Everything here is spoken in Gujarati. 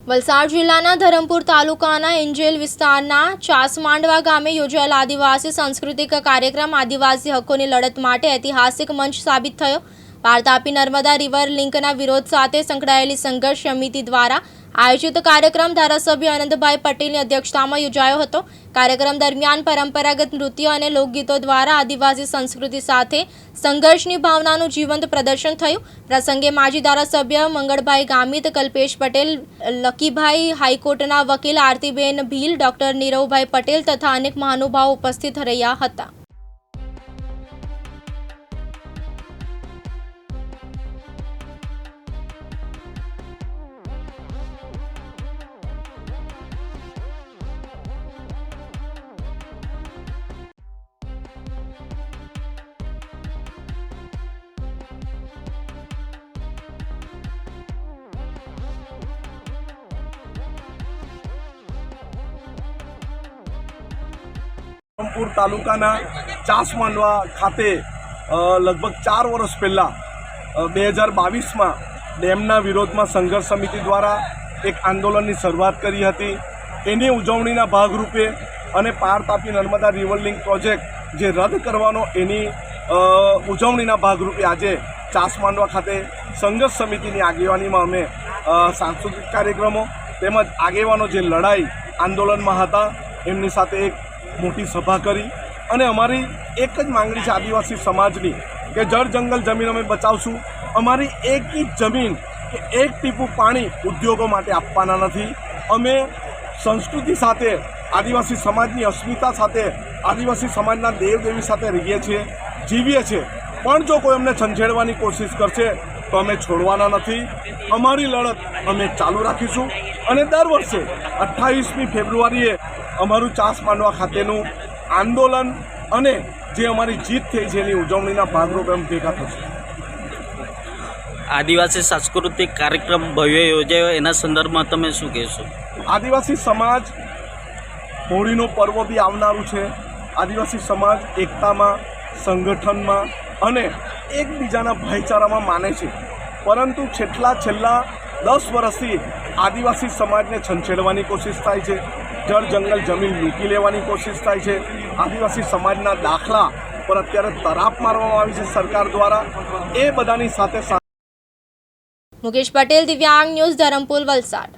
વલસાડ જિલ્લાના ધરમપુર તાલુકાના એન્જેલ વિસ્તારના ચાસમાંડવા ગામે યોજાયેલ આદિવાસી સાંસ્કૃતિક કાર્યક્રમ આદિવાસી હકોની લડત માટે ઐતિહાસિક મંચ સાબિત થયો। પાર તાપી નર્મદા રિવર લિંકના વિરોધ સાથે સંકળાયેલી સંઘર્ષ સમિતિ દ્વારા આયોજિત કાર્યક્રમ ધારાસભ્ય આનંદભાઈ પટેલની અધ્યક્ષતામાં યોજાયો હતો। કાર્યક્રમ દરમિયાન પરંપરાગત નૃત્ય અને લોકગીતો દ્વારા આદિવાસી સંસ્કૃતિ સાથે સંઘર્ષની ભાવનાનું જીવંત પ્રદર્શન થયું। પ્રસંગે માજી ધારાસભ્ય મંગળભાઈ ગામિત, કલ્પેશ પટેલ, લકીભાઈ, હાઈકોર્ટના વકીલ આરતીબેન ભીલ, ડોક્ટર નીરવભાઈ પટેલ તથા અનેક મહાનુભાવો ઉપસ્થિત રહ્યા હતા। ધરમપુર તાલુકાના ચાસમાંડવા ખાતે લગભગ 4 વર્ષ પહેલાં 2022માં ડેમના વિરોધમાં સંઘર્ષ સમિતિ દ્વારા એક આંદોલનની શરૂઆત કરી હતી। એની ઉજવણીના ભાગરૂપે અને પાર Tapi Narmada river link project જે રદ કરવાનો એની ઉજવણીના ભાગરૂપે આજે ચાસમાંડવા ખાતે સંઘર્ષ સમિતિની આગેવાનીમાં અમે સાંસ્કૃતિક કાર્યક્રમો તેમજ આગેવાનો જે લડાઈ આંદોલનમાં હતા એમની સાથે એક મોટી સભા કરી અને અમારી એક જ માંગણી છે આદિવાસી સમાજની કે જળ જંગલ જમીન અમે બચાવશું। અમારી એક ઇંચ જમીન કે એક ટીપું પાણી ઉદ્યોગો માટે આપવાના નથી। અમે સંસ્કૃતિ સાથે આદિવાસી સમાજની અસ્મિતા સાથે આદિવાસી સમાજના દેવદેવી સાથે રહીએ છીએ, જીવીએ છીએ, પણ જો કોઈ અમને છંછેડવાની કોશિશ કરશે તો અમે છોડવાના નથી। અમારી લડત અમે ચાલુ રાખીશું અને દર વર્ષે 28મી ફેબ્રુઆરીએ અમારું ચાસમાંડવા ખાતેનું આંદોલન અને જે અમારી જીત થઈ છે એની ઉજવણીના ભાગરૂપે અમે ભેગા થશું। આદિવાસી સાંસ્કૃતિક કાર્યક્રમ ભવ્ય યોજાયો, એના સંદર્ભમાં તમે શું કહેશો? આદિવાસી સમાજ હોળીનો પર્વ બી આવનારું છે। આદિવાસી સમાજ એકતામાં, સંગઠનમાં અને એકબીજાના ભાઈચારામાં માને છે, પરંતુ છેલ્લા 10 વર્ષથી આદિવાસી સમાજને છંછેડવાની કોશિશ થાય છે, જળ જંગલ જમીન લૂંટી લેવાની કોશિશ થાય છે। આદિવાસી સમાજના દાખલા પર અત્યારે તરાપ મારવામાં આવી છે સરકાર દ્વારા। એ બધાની સાથે મુકેશ પટેલ, દિવ્યાંગ ન્યૂઝ, ધરમપુર, વલસાડ।